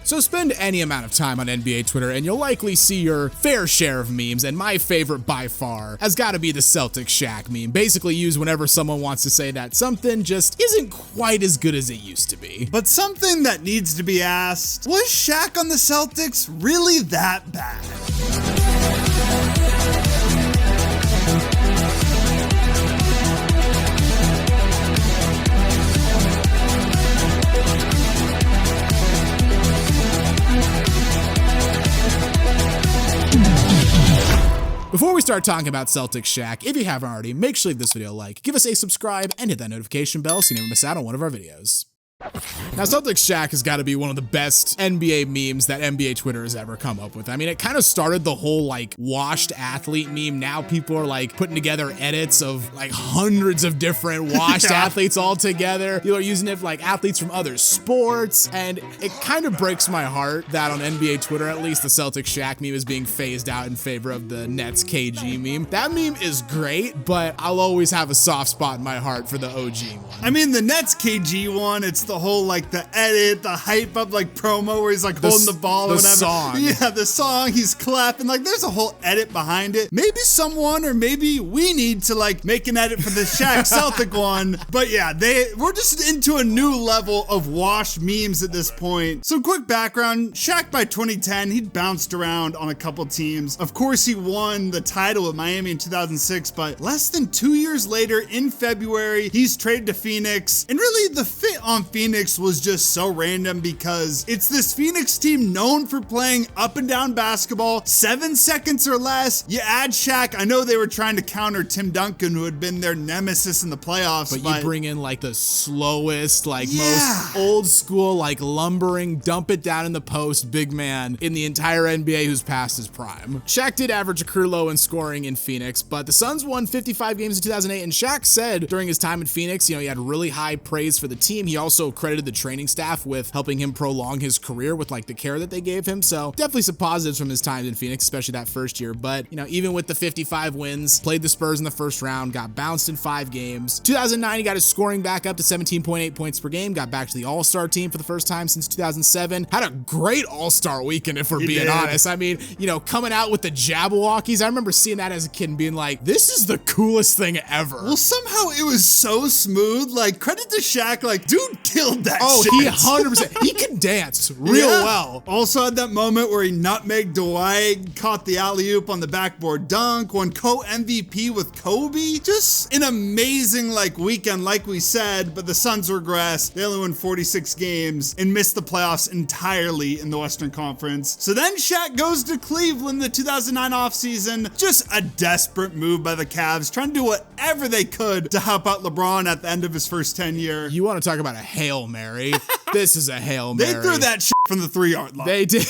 So spend any amount of time on NBA Twitter and you'll likely see your fair share of memes, and my favorite by far has got to be the Celtic Shaq meme, basically used whenever someone wants to say that something just isn't quite as good as it used to be. But something that needs to be asked, was Shaq on the Celtics really that bad? Before we start talking about Celtic Shaq, if you haven't already, make sure to leave this video a like, give us a subscribe, and hit that notification bell so you never miss out on one of our videos. Now, Celtic Shaq has got to be one of the best NBA memes that NBA Twitter has ever come up with. I mean, it kind of started the whole like washed athlete meme. Now people are like putting together edits of like hundreds of different washed athletes all together. People are using it for like athletes from other sports. And it kind of breaks my heart that on NBA Twitter, at least, the Celtic Shaq meme is being phased out in favor of the Nets KG meme. That meme is great, but I'll always have a soft spot in my heart for the OG one. I mean, the Nets KG one, it's the whole like the edit, the hype up like promo where he's like holding the ball or whatever. Song. Yeah, the song, he's clapping, like there's a whole edit behind it. Maybe someone or maybe we need to like make an edit for the Shaq Celtic one. But yeah, we're just into a new level of washed memes at this point. Some quick background, Shaq by 2010, he'd bounced around on a couple teams. Of course, he won the title with Miami in 2006, but less than 2 years later in February, he's traded to Phoenix. And really the fit on Phoenix was just so random because it's this Phoenix team known for playing up and down basketball, 7 seconds or less. You add Shaq. I know they were trying to counter Tim Duncan, who had been their nemesis in the playoffs. But you bring in like the slowest, like most old school, like lumbering, dump it down in the post big man in the entire NBA who's past his prime. Shaq did average a career low in scoring in Phoenix, but the Suns won 55 games in 2008, and Shaq said during his time in Phoenix, he had really high praise for the team. He also credited the training staff with helping him prolong his career with like the care that they gave him. So definitely some positives from his time in Phoenix, especially that first year. But even with the 55 wins, played the Spurs in the first round, got bounced in 5 games. 2009, he got his scoring back up to 17.8 points per game, got back to the All-Star team for the first time since 2007. Had a great All-Star weekend, if we're being honest. I mean, coming out with the Jabberwockies, I remember seeing that as a kid and being like, this is the coolest thing ever. Well, somehow it was so smooth. Like, credit to Shaq, like, dude killed that Oh, shit. he 100%. He can dance real well. Also had that moment where he nutmegged Dwight, caught the alley-oop on the backboard dunk, won co-MVP with Kobe. Just an amazing weekend, like we said, but the Suns regressed. They only won 46 games and missed the playoffs entirely in the Western Conference. So then Shaq goes to Cleveland the 2009 offseason. Just a desperate move by the Cavs, trying to do whatever they could to help out LeBron at the end of his first tenure. You want to talk about a Hail Mary? This is a Hail Mary. They threw that shit from the 3-yard line. They did.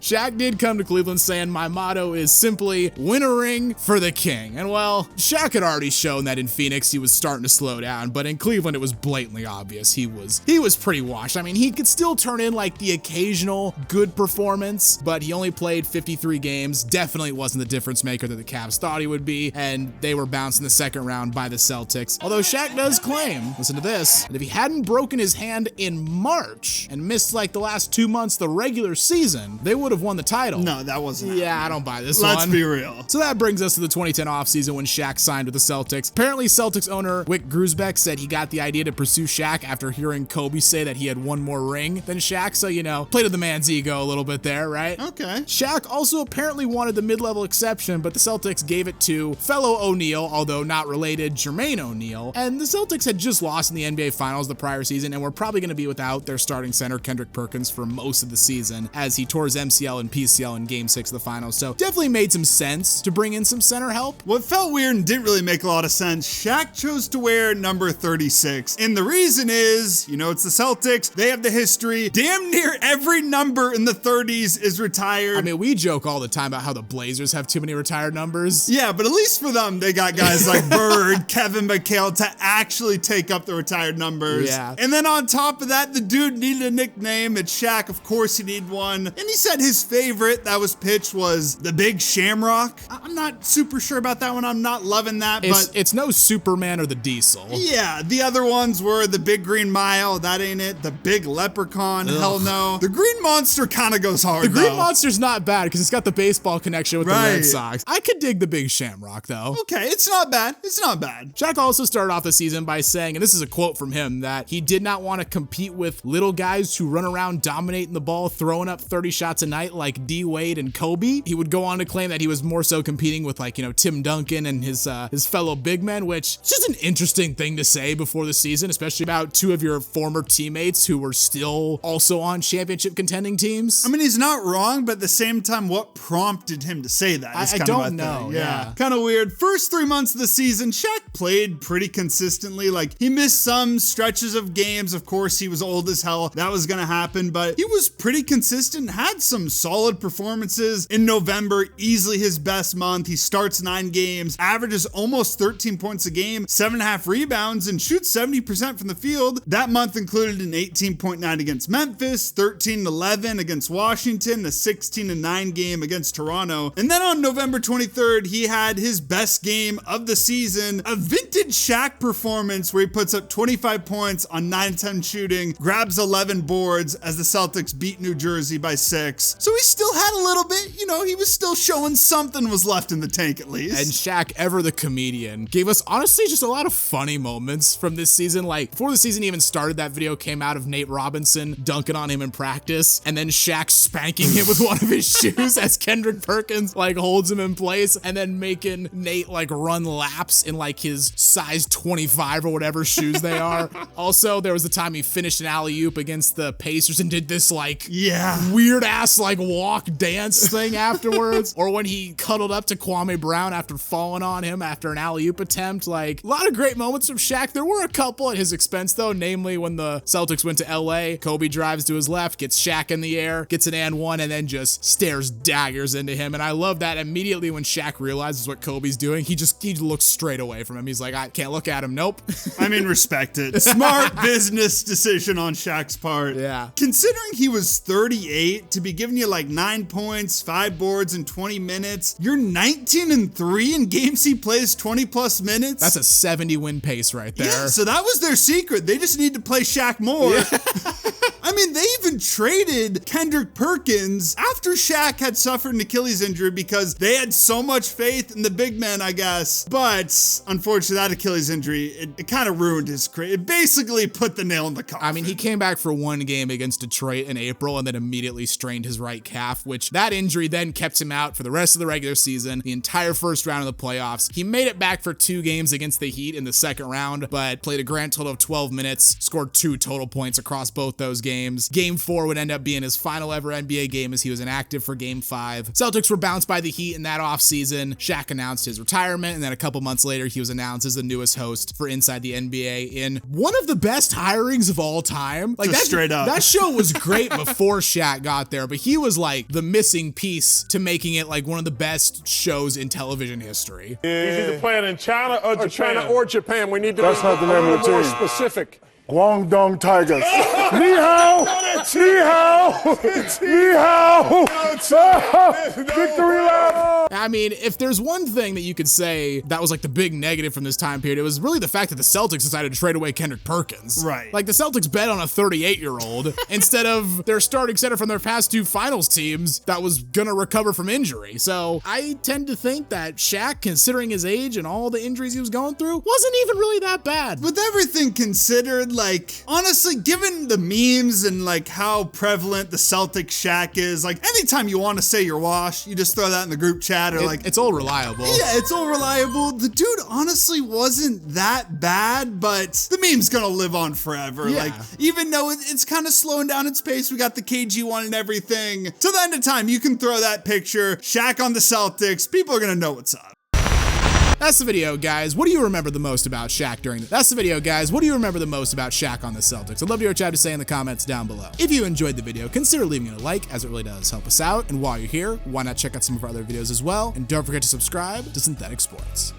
Shaq did come to Cleveland saying, my motto is simply win a ring for the king. And well, Shaq had already shown that in Phoenix he was starting to slow down, but in Cleveland it was blatantly obvious he was pretty washed. I mean, he could still turn in like the occasional good performance, but he only played 53 games. Definitely wasn't the difference maker that the Cavs thought he would be, and they were bounced in the second round by the Celtics. Although Shaq does claim, listen to this, that if he hadn't broken his hand in March and missed like the last 2 months the regular season, they would have won the title. No, that wasn't Yeah, happening. I don't buy this one. Let's be real. So that brings us to the 2010 offseason when Shaq signed with the Celtics. Apparently, Celtics owner Wick Grusbeck said he got the idea to pursue Shaq after hearing Kobe say that he had one more ring than Shaq, so played to the man's ego a little bit there, right? Okay. Shaq also apparently wanted the mid-level exception, but the Celtics gave it to fellow O'Neal, although not related, Jermaine O'Neal. And the Celtics had just lost in the NBA Finals the prior season and were probably going to be without their starting center Kendrick Perkins for most of the season as he tore his MCL and PCL in Game 6 of the Finals. So definitely made some sense to bring in some center help. What felt weird and didn't really make a lot of sense, Shaq chose to wear number 36. And the reason is, it's the Celtics. They have the history. Damn near every number in the 30s is retired. I mean, we joke all the time about how the Blazers have too many retired numbers. Yeah, but at least for them, they got guys like Bird, Kevin McHale to actually take up the retired numbers. Yeah. And then on top of that, the dude needed a nickname. It's Shaq. Of course he needed one. And he said his Everybody's favorite that was pitched was the Big Shamrock. I'm not super sure about that one. I'm not loving that, but it's no Superman or the Diesel. Yeah, the other ones were the Big Green Mile. That ain't it. The Big Leprechaun. Ugh. Hell no. The Green Monster kind of goes hard, The Green Monster's not bad because it's got the baseball connection with the Red Sox. I could dig the Big Shamrock, though. Okay, it's not bad. It's not bad. Shaq also started off the season by saying, and this is a quote from him, that he did not want to compete with little guys who run around dominating the ball, throwing up 30 shots a night like D. Wade and Kobe. He would go on to claim that he was more so competing with, like, you know, Tim Duncan and his fellow big men, which is just an interesting thing to say before the season, especially about two of your former teammates who were still also on championship contending teams. I mean, he's not wrong, but at the same time, what prompted him to say that? I don't know. Yeah. Kind of weird. First 3 months of the season, Shaq played pretty consistently. Like, he missed some stretches of games. Of course, he was old as hell. That was going to happen, but he was pretty consistent, had some solid performances. In November, easily his best month. He starts 9 games, averages almost 13 points a game, 7.5 rebounds, and shoots 70% from the field. That month included an 18.9 against Memphis, 13-11 against Washington, a 16-9 game against Toronto. And then on November 23rd, he had his best game of the season, a vintage Shaq performance where he puts up 25 points on 9-10 shooting, grabs 11 boards as the Celtics beat New Jersey by 6. So he still had a little bit, you know, he was still showing something was left in the tank at least. And Shaq, ever the comedian, gave us honestly just a lot of funny moments from this season. Like, before the season even started, that video came out of Nate Robinson dunking on him in practice, and then Shaq spanking him with one of his shoes as Kendrick Perkins like holds him in place, and then making Nate like run laps in like his size 25 or whatever shoes they are. Also, there was the time he finished an alley-oop against the Pacers and did this like weird ass like walk dance thing afterwards, or when he cuddled up to Kwame Brown after falling on him after an alley-oop attempt. Like, a lot of great moments from Shaq. There were a couple at his expense though, namely when the Celtics went to LA, Kobe drives to his left, gets Shaq in the air, gets an and one, and then just stares daggers into him. And I love that immediately when Shaq realizes what Kobe's doing, he looks straight away from him. He's like, I can't look at him. Nope. I mean, respect it. Smart business decision on Shaq's part. Yeah. Considering he was 38 to be giving you like 9 points, 5 boards in 20 minutes, you're 19-3 in games he plays 20 plus minutes. That's a 70 win pace right there. Yeah, so that was their secret. They just need to play Shaq more. Yeah. I mean, they even traded Kendrick Perkins after Shaq had suffered an Achilles injury because they had so much faith in the big man, I guess. But unfortunately, that Achilles injury, it kind of ruined his career. It basically put the nail in the coffin. I mean, he came back for one game against Detroit in April and then immediately strained his right calf, which that injury then kept him out for the rest of the regular season, the entire first round of the playoffs. He made it back for 2 games against the Heat in the second round, but played a grand total of 12 minutes, scored 2 total points across both those games. Game 4 would end up being his final ever NBA game as he was inactive for Game 5. Celtics were bounced by the Heat in that offseason. Shaq announced his retirement, and then a couple months later, he was announced as the newest host for Inside the NBA in one of the best hirings of all time. Like, just straight up. That show was great before Shaq got there, but he was like the missing piece to making it like one of the best shows in television history. He's either playing in China or Japan. We need to That's not the name of the more team. specific. Guangdong Tigers. Ni hao! Ni hao! Ni hao! Victory lap! I mean, if there's one thing that you could say that was like the big negative from this time period, it was really the fact that the Celtics decided to trade away Kendrick Perkins. Right. Like, the Celtics bet on a 38-year-old instead of their starting center from their past 2 finals teams that was gonna recover from injury. So I tend to think that Shaq, considering his age and all the injuries he was going through, wasn't even really that bad. With everything considered, like, honestly, given the memes and like how prevalent the Celtic Shaq is, like, anytime you want to say you're washed, you just throw that in the group chat or like, it's all reliable. Yeah, it's all reliable. The dude honestly wasn't that bad, but the meme's gonna live on forever. Yeah. Like, even though it's kind of slowing down its pace, we got the KG one and everything. Till the end of time, you can throw that picture, Shaq on the Celtics. People are gonna know what's up. That's the video, guys. What do you remember the most about Shaq during the... That's the video, guys. What do you remember the most about Shaq on the Celtics? I'd love to hear what you have to say in the comments down below. If you enjoyed the video, consider leaving it a like, as it really does help us out. And while you're here, why not check out some of our other videos as well? And don't forget to subscribe to Synthetic Sports.